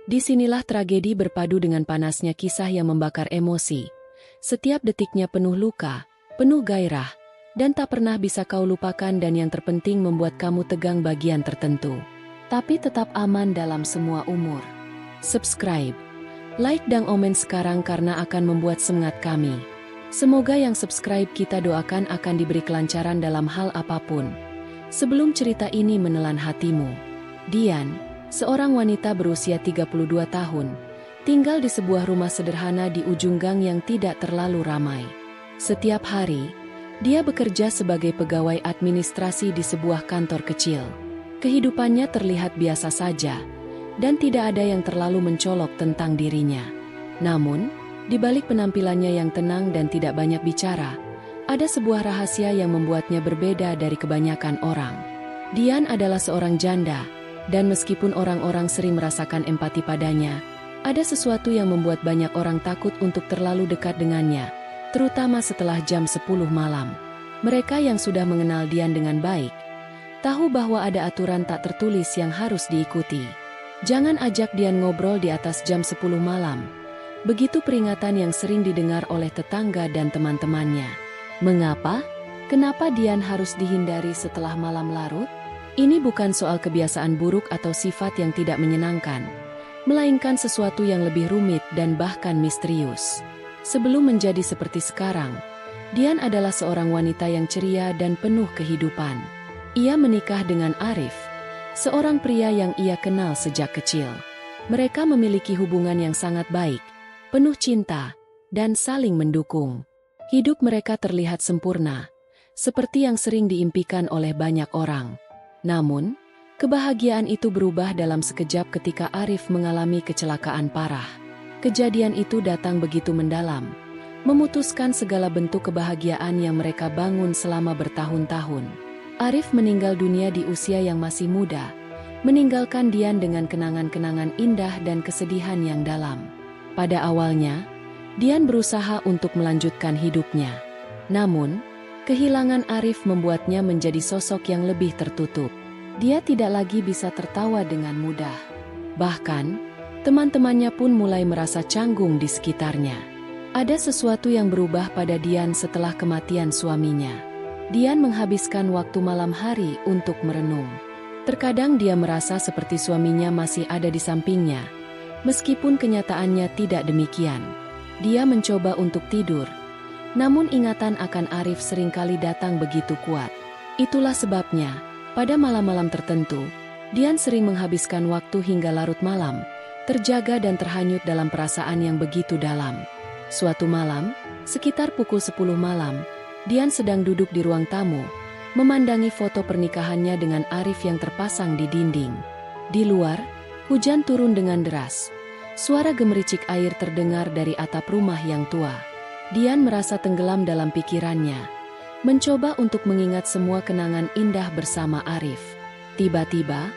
Disinilah tragedi berpadu dengan panasnya kisah yang membakar emosi. Setiap detiknya penuh luka, penuh gairah, dan tak pernah bisa kau lupakan dan yang terpenting membuat kamu tegang bagian tertentu. Tapi tetap aman dalam semua umur. Subscribe, like dan komen sekarang karena akan membuat semangat kami. Semoga yang subscribe kita doakan akan diberi kelancaran dalam hal apapun. Sebelum cerita ini menelan hatimu, Dian, seorang wanita berusia 32 tahun, tinggal di sebuah rumah sederhana di ujung gang yang tidak terlalu ramai. Setiap hari, dia bekerja sebagai pegawai administrasi di sebuah kantor kecil. Kehidupannya terlihat biasa saja, dan tidak ada yang terlalu mencolok tentang dirinya. Namun, di balik penampilannya yang tenang dan tidak banyak bicara, ada sebuah rahasia yang membuatnya berbeda dari kebanyakan orang. Dian adalah seorang janda, dan meskipun orang-orang sering merasakan empati padanya, ada sesuatu yang membuat banyak orang takut untuk terlalu dekat dengannya, terutama setelah jam 10 malam. Mereka yang sudah mengenal Dian dengan baik, tahu bahwa ada aturan tak tertulis yang harus diikuti. Jangan ajak Dian ngobrol di atas jam 10 malam. Begitu peringatan yang sering didengar oleh tetangga dan teman-temannya. Mengapa? Kenapa Dian harus dihindari setelah malam larut? Ini bukan soal kebiasaan buruk atau sifat yang tidak menyenangkan, melainkan sesuatu yang lebih rumit dan bahkan misterius. Sebelum menjadi seperti sekarang, Dian adalah seorang wanita yang ceria dan penuh kehidupan. Ia menikah dengan Arif, seorang pria yang ia kenal sejak kecil. Mereka memiliki hubungan yang sangat baik, penuh cinta, dan saling mendukung. Hidup mereka terlihat sempurna, seperti yang sering diimpikan oleh banyak orang. Namun, kebahagiaan itu berubah dalam sekejap ketika Arif mengalami kecelakaan parah. Kejadian itu datang begitu mendalam, memutuskan segala bentuk kebahagiaan yang mereka bangun selama bertahun-tahun. Arif meninggal dunia di usia yang masih muda, meninggalkan Dian dengan kenangan-kenangan indah dan kesedihan yang dalam. Pada awalnya, Dian berusaha untuk melanjutkan hidupnya. Namun, kehilangan Arif membuatnya menjadi sosok yang lebih tertutup. Dia tidak lagi bisa tertawa dengan mudah. Bahkan, teman-temannya pun mulai merasa canggung di sekitarnya. Ada sesuatu yang berubah pada Dian setelah kematian suaminya. Dian menghabiskan waktu malam hari untuk merenung. Terkadang dia merasa seperti suaminya masih ada di sampingnya, meskipun kenyataannya tidak demikian. Dia mencoba untuk tidur, namun ingatan akan Arif seringkali datang begitu kuat. Itulah sebabnya, pada malam-malam tertentu, Dian sering menghabiskan waktu hingga larut malam, terjaga dan terhanyut dalam perasaan yang begitu dalam. Suatu malam, sekitar pukul 10 malam, Dian sedang duduk di ruang tamu, memandangi foto pernikahannya dengan Arif yang terpasang di dinding. Di luar, hujan turun dengan deras. Suara gemericik air terdengar dari atap rumah yang tua. Dian merasa tenggelam dalam pikirannya, mencoba untuk mengingat semua kenangan indah bersama Arif. Tiba-tiba,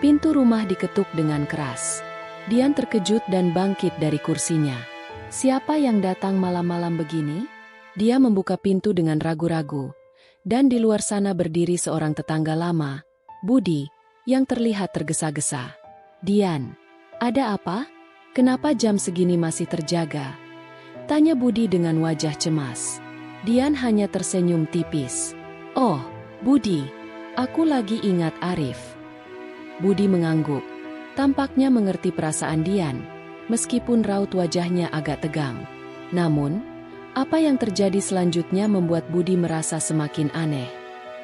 pintu rumah diketuk dengan keras. Dian terkejut dan bangkit dari kursinya. Siapa yang datang malam-malam begini? Dia membuka pintu dengan ragu-ragu, dan di luar sana berdiri seorang tetangga lama, Budi, yang terlihat tergesa-gesa. "Dian, ada apa? Kenapa jam segini masih terjaga?" tanya Budi dengan wajah cemas. Dian hanya tersenyum tipis. "Oh, Budi, aku lagi ingat Arif." Budi mengangguk. Tampaknya mengerti perasaan Dian, meskipun raut wajahnya agak tegang. Namun, apa yang terjadi selanjutnya membuat Budi merasa semakin aneh.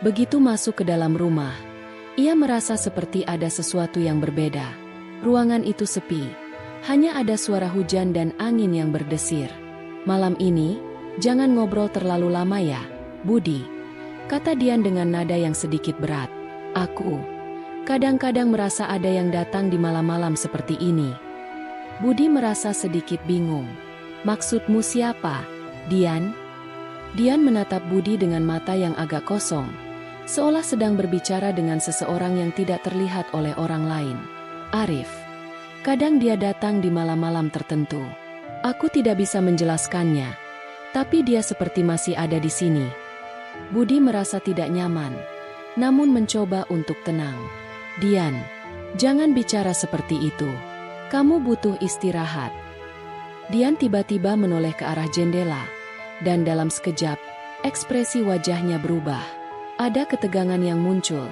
Begitu masuk ke dalam rumah, ia merasa seperti ada sesuatu yang berbeda. Ruangan itu sepi. Hanya ada suara hujan dan angin yang berdesir. "Malam ini, jangan ngobrol terlalu lama ya, Budi," kata Dian dengan nada yang sedikit berat. "Aku kadang-kadang merasa ada yang datang di malam-malam seperti ini." Budi merasa sedikit bingung. "Maksudmu siapa, Dian?" Dian menatap Budi dengan mata yang agak kosong, seolah sedang berbicara dengan seseorang yang tidak terlihat oleh orang lain. "Arif. Kadang dia datang di malam-malam tertentu. Aku tidak bisa menjelaskannya, tapi dia seperti masih ada di sini." Budi merasa tidak nyaman, namun mencoba untuk tenang. "Dian, jangan bicara seperti itu. Kamu butuh istirahat. Dian tiba-tiba menoleh ke arah jendela, dan dalam sekejap, ekspresi wajahnya berubah. Ada ketegangan yang muncul,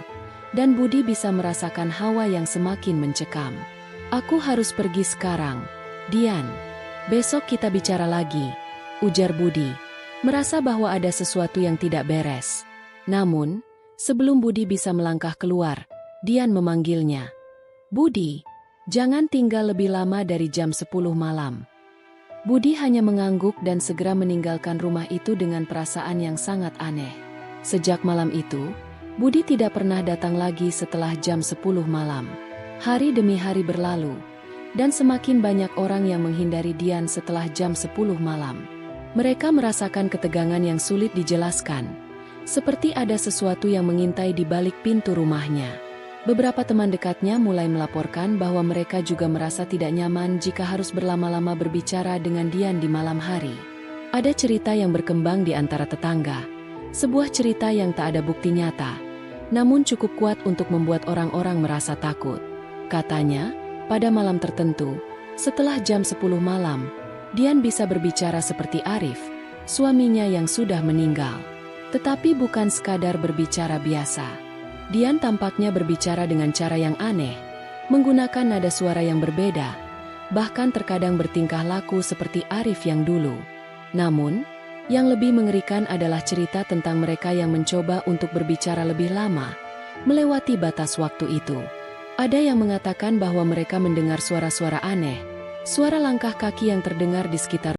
dan Budi bisa merasakan hawa yang semakin mencekam. Aku harus pergi sekarang, Dian. Besok kita bicara lagi, ujar Budi, merasa bahwa ada sesuatu yang tidak beres. Namun, sebelum Budi bisa melangkah keluar, Dian memanggilnya. Budi, jangan tinggal lebih lama dari jam 10 malam. Budi hanya mengangguk dan segera meninggalkan rumah itu dengan perasaan yang sangat aneh. Sejak malam itu, Budi tidak pernah datang lagi setelah jam 10 malam. Hari demi hari berlalu, dan semakin banyak orang yang menghindari Dian setelah jam 10 malam. Mereka merasakan ketegangan yang sulit dijelaskan, seperti ada sesuatu yang mengintai di balik pintu rumahnya. Beberapa teman dekatnya mulai melaporkan bahwa mereka juga merasa tidak nyaman jika harus berlama-lama berbicara dengan Dian di malam hari. Ada cerita yang berkembang di antara tetangga, sebuah cerita yang tak ada bukti nyata, namun cukup kuat untuk membuat orang-orang merasa takut. Katanya, pada malam tertentu, setelah jam 10 malam, Dian bisa berbicara seperti Arif, suaminya yang sudah meninggal. Tetapi bukan sekadar berbicara biasa. Dian tampaknya berbicara dengan cara yang aneh, menggunakan nada suara yang berbeda, bahkan terkadang bertingkah laku seperti Arif yang dulu. Namun, yang lebih mengerikan adalah cerita tentang mereka yang mencoba untuk berbicara lebih lama, melewati batas waktu itu. Ada yang mengatakan bahwa mereka mendengar suara-suara aneh, suara langkah kaki yang terdengar di sekitar